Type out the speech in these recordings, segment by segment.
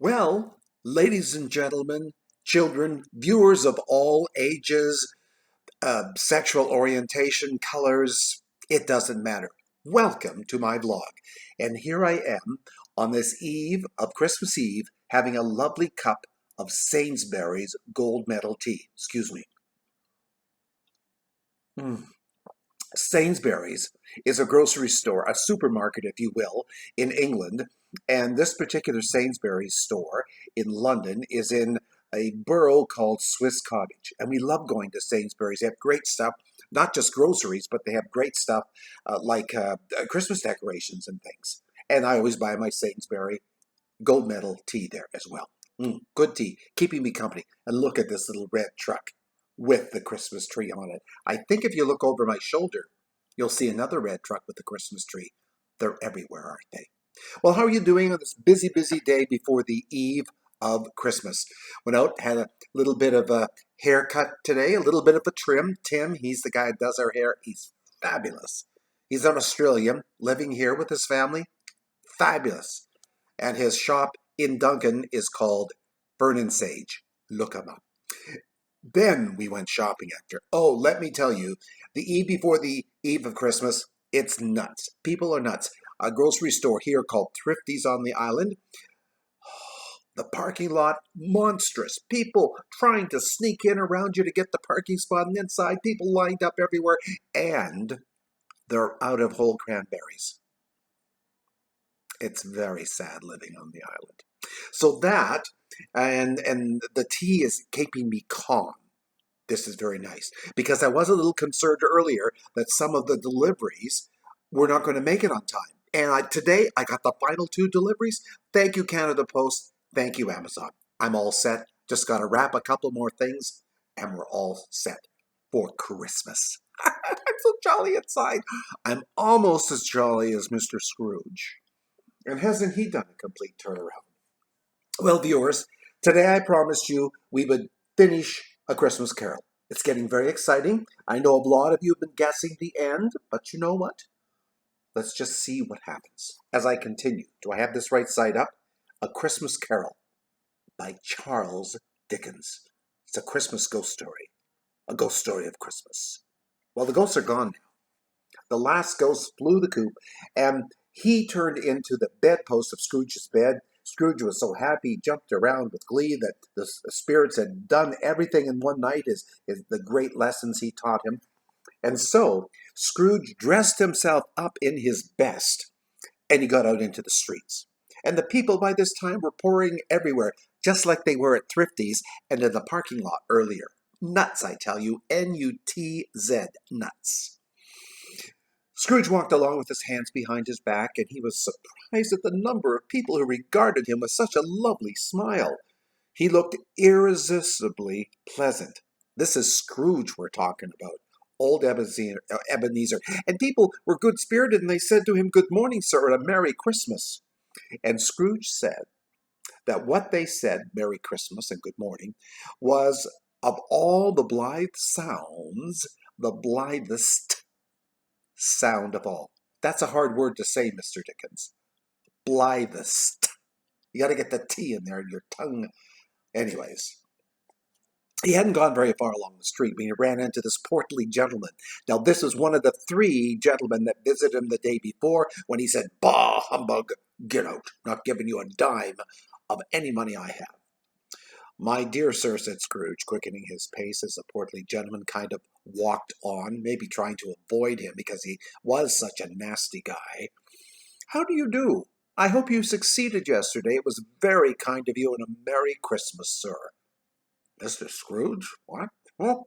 Well, ladies and gentlemen, children, viewers of all ages, sexual orientation, colors, it doesn't matter. Welcome to my vlog. And here I am on this eve of Christmas Eve having a lovely cup of Sainsbury's gold medal tea. Excuse me. Mm. Sainsbury's is a grocery store, a supermarket, if you will, in England. And this particular Sainsbury's store in London is in a borough called Swiss Cottage. And we love going to Sainsbury's. They have great stuff, not just groceries, but they have great stuff like Christmas decorations and things. And I always buy my Sainsbury gold medal tea there as well. Good tea, keeping me company. And look at this little red truck with the Christmas tree on it. I think if you look over my shoulder, you'll see another red truck with the Christmas tree. They're everywhere, aren't they? Well, how are you doing on this busy, busy day before the eve of Christmas? Went out, had a little bit of a haircut today, a little bit of a trim. Tim, he's the guy that does our hair. He's fabulous. He's an Australian living here with his family. Fabulous. And his shop in Duncan is called Burn and Sage. Look him up. Then we went shopping after. Oh, let me tell you, the eve before the eve of Christmas, it's nuts. People are nuts. A grocery store here called Thrifty's on the island. The parking lot, monstrous. People trying to sneak in around you to get the parking spot and inside. People lined up everywhere. And they're out of whole cranberries. It's very sad living on the island. So that, and the tea is keeping me calm. This is very nice because I was a little concerned earlier that some of the deliveries were not going to make it on time. And today I got the final 2 deliveries. Thank you, Canada Post. Thank you, Amazon. I'm all set. Just got to wrap a couple more things and we're all set for Christmas. I'm so jolly inside. I'm almost as jolly as Mr. Scrooge. And hasn't he done a complete turnaround? Well, viewers, today I promised you we would finish A Christmas Carol. It's getting very exciting. I know a lot of you have been guessing the end, but you know what? Let's just see what happens as I continue. Do I have this right side up? A Christmas Carol by Charles Dickens. It's a Christmas ghost story. A ghost story of Christmas. Well, the ghosts are gone now. The last ghost flew the coop, and he turned into the bedpost of Scrooge's bed. Scrooge was so happy, he jumped around with glee that the spirits had done everything in one night, the great lessons he taught him. And so Scrooge dressed himself up in his best, and he got out into the streets. And the people by this time were pouring everywhere, just like they were at Thrifty's and in the parking lot earlier. Nuts, I tell you, NUTZ, nuts. Scrooge walked along with his hands behind his back, and he was surprised at the number of people who regarded him with such a lovely smile. He looked irresistibly pleasant. This is Scrooge we're talking about, old Ebenezer. And people were good-spirited, and they said to him, "Good morning, sir, and a Merry Christmas." And Scrooge said that what they said, Merry Christmas and Good Morning, was of all the blithe sounds, the blithest sound of all. That's a hard word to say, Mr. Dickens. Blithest. You got to get the T in there in your tongue. Anyways, he hadn't gone very far along the street when he ran into this portly gentleman. Now, this was one of the 3 gentlemen that visited him the day before when he said, "Bah, humbug, get out, not giving you a dime of any money I have." "My dear sir," said Scrooge, quickening his pace as the portly gentleman kind of walked on, maybe trying to avoid him because he was such a nasty guy. "How do you do? I hope you succeeded yesterday. It was very kind of you, and a Merry Christmas, sir." "Mr. Scrooge? What? Oh."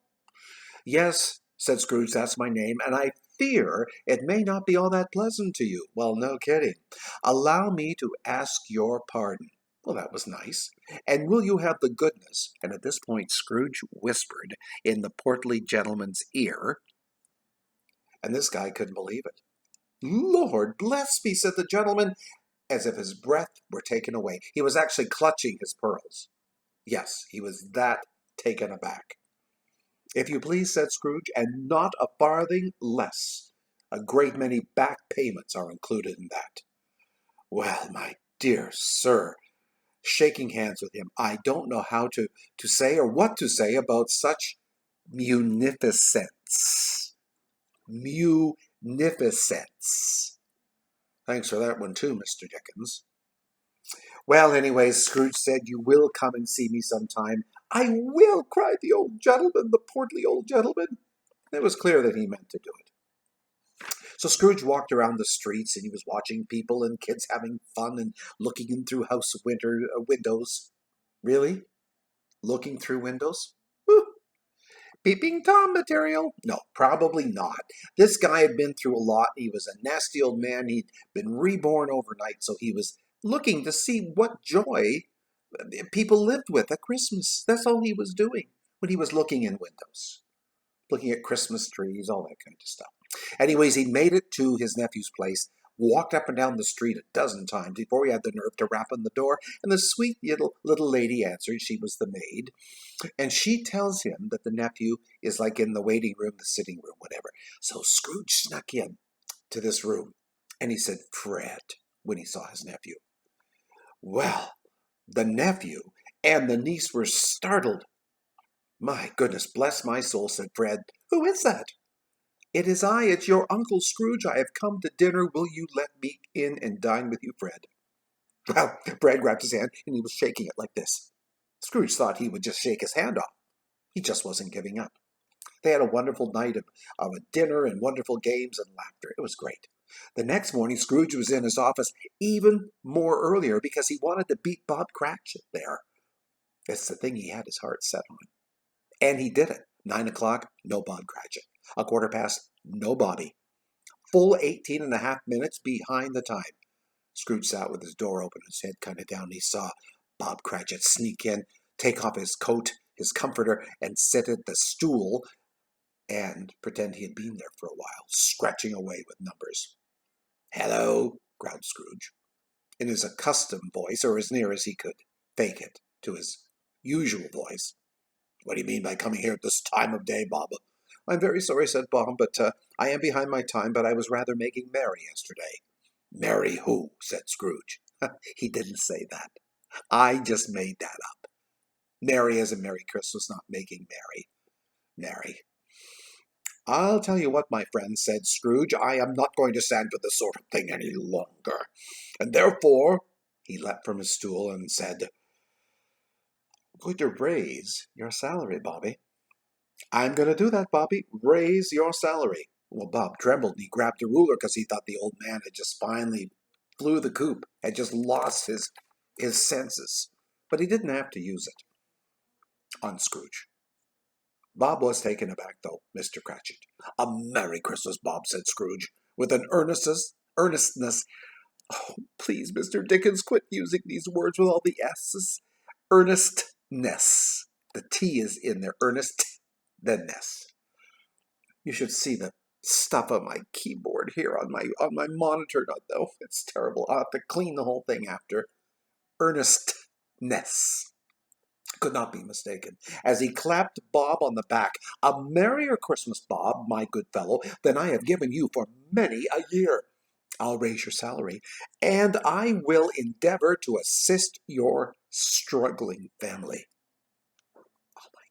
"Yes," said Scrooge, "that's my name, and I fear it may not be all that pleasant to you." "Well, no kidding. Allow me to ask your pardon." Well, that was nice. "And will you have the goodness," and at this point Scrooge whispered in the portly gentleman's ear, and this guy couldn't believe it. "Lord bless me," said the gentleman, as if his breath were taken away. He was actually clutching his pearls. Yes, he was that taken aback. "If you please," said Scrooge, "and not a farthing less. A great many back payments are included in that." "Well, my dear sir," shaking hands with him. I don't know how to say or what to say about such munificence. Munificence. Thanks for that one too, Mr. Dickens. Well, anyways, Scrooge said, you will come and see me sometime. I will, cried the old gentleman, the portly old gentleman. It was clear that he meant to do it. So Scrooge walked around the streets, and he was watching people and kids having fun and looking in through windows. Really? Looking through windows? Whew. Peeping Tom material? No, probably not. This guy had been through a lot. He was a nasty old man. He'd been reborn overnight, so he was looking to see what joy people lived with at Christmas. That's all he was doing when he was looking in windows, looking at Christmas trees, all that kind of stuff. Anyways, he made it to his nephew's place, walked up and down the street a dozen times before he had the nerve to rap on the door, and the sweet little lady answered. She was the maid, and she tells him that the nephew is like in the waiting room, the sitting room, whatever. So Scrooge snuck in to this room, and he said, Fred, when he saw his nephew. Well, the nephew and the niece were startled. My goodness, bless my soul, said Fred. Who is that? It is I, it's your Uncle Scrooge. I have come to dinner. Will you let me in and dine with you, Fred? Well, Fred grabbed his hand, and he was shaking it like this. Scrooge thought he would just shake his hand off. He just wasn't giving up. They had a wonderful night of a dinner and wonderful games and laughter. It was great. The next morning, Scrooge was in his office even more earlier because he wanted to beat Bob Cratchit there. It's the thing he had his heart set on. And he did it. 9 o'clock, no Bob Cratchit. 1:15, no Bobby. Full 18 and a half minutes behind the time. Scrooge sat with his door open, his head kind of down, and he saw Bob Cratchit sneak in, take off his coat, his comforter, and sit at the stool and pretend he had been there for a while, scratching away with numbers. Hello, growled Scrooge, in his accustomed voice, or as near as he could fake it to his usual voice. What do you mean by coming here at this time of day, Bob? I'm very sorry, said Bob, but I am behind my time, but I was rather making merry yesterday. Merry who? Said Scrooge. He didn't say that. I just made that up. Merry as a Merry Christmas, not making merry. Merry. I'll tell you what, my friend, said Scrooge, I am not going to stand for this sort of thing any longer. And therefore, he leapt from his stool and said, I'm going to raise your salary, Bobby. I'm going to do that, Bobby. Raise your salary. Well, Bob trembled, and he grabbed a ruler because he thought the old man had just finally flew the coop, had just lost his senses. But he didn't have to use it on Scrooge. Bob was taken aback, though, Mr. Cratchit. A Merry Christmas, Bob, said Scrooge, with an earnestness. Oh, please, Mr. Dickens, quit using these words with all the S's. Earnestness. The T is in there. Earnestness. You should see the stuff on my keyboard here on my monitor. No, it's terrible. I'll have to clean the whole thing after. Earnestness. Could not be mistaken. As he clapped Bob on the back, a merrier Christmas, Bob, my good fellow, than I have given you for many a year. I'll raise your salary, and I will endeavor to assist your struggling family. Oh, my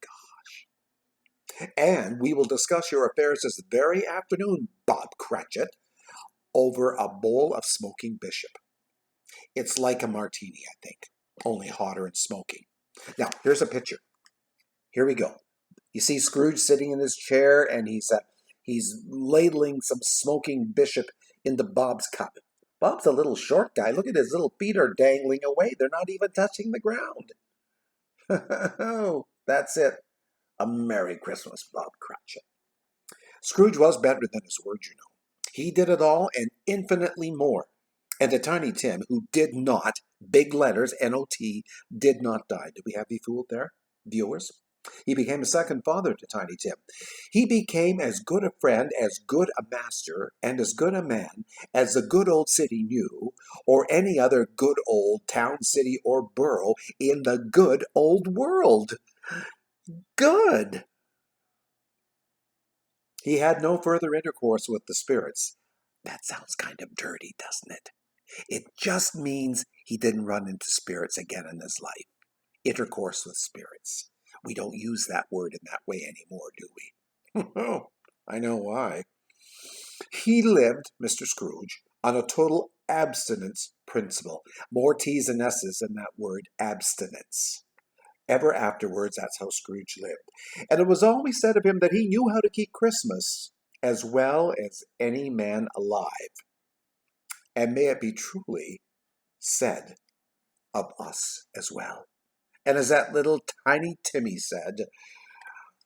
gosh. And we will discuss your affairs this very afternoon, Bob Cratchit, over a bowl of smoking bishop. It's like a martini, I think, only hotter and smoking. Now, here's a picture. Here we go. You see Scrooge sitting in his chair, and he's ladling some smoking bishop into Bob's cup. Bob's a little short guy. Look at his little feet are dangling away. They're not even touching the ground. Oh, that's it. A Merry Christmas, Bob Cratchit. Scrooge was better than his word, you know. He did it all and infinitely more. And to Tiny Tim, who did not, big letters, N-O-T, did not die. Did we have you fooled there, viewers? He became a second father to Tiny Tim. He became as good a friend, as good a master, and as good a man as the good old city knew, or any other good old town, city, or borough in the good old world. Good! He had no further intercourse with the spirits. That sounds kind of dirty, doesn't it? It just means he didn't run into spirits again in his life. Intercourse with spirits. We don't use that word in that way anymore, do we? Oh, I know why. He lived, Mr. Scrooge, on a total abstinence principle. More T's and S's in that word, abstinence. Ever afterwards, that's how Scrooge lived. And it was always said of him that he knew how to keep Christmas as well as any man alive. And may it be truly said of us as well. And as that little tiny Timmy said,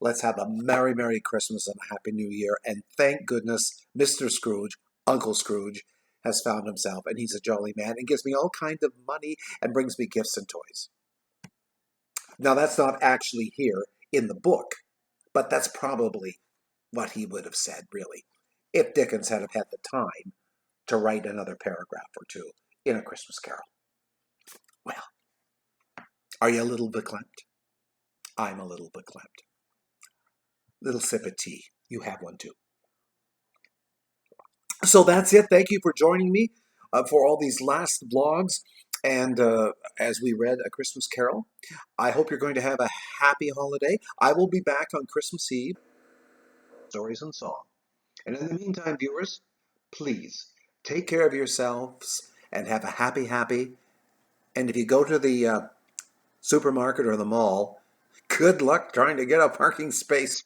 let's have a Merry, Merry Christmas and a Happy New Year. And thank goodness Mr. Scrooge, Uncle Scrooge, has found himself. And he's a jolly man and gives me all kinds of money and brings me gifts and toys. Now, that's not actually here in the book, but that's probably what he would have said, really, if Dickens had had the time to write another paragraph or two in A Christmas Carol. Well, are you a little verklempt? I'm a little verklempt. Little sip of tea. You have one too. So that's it. Thank you for joining me for all these last vlogs. And as we read A Christmas Carol, I hope you're going to have a happy holiday. I will be back on Christmas Eve. Stories and song. And in the meantime, viewers, please take care of yourselves and have a happy. And if you go to the supermarket or the mall, good luck trying to get a parking space.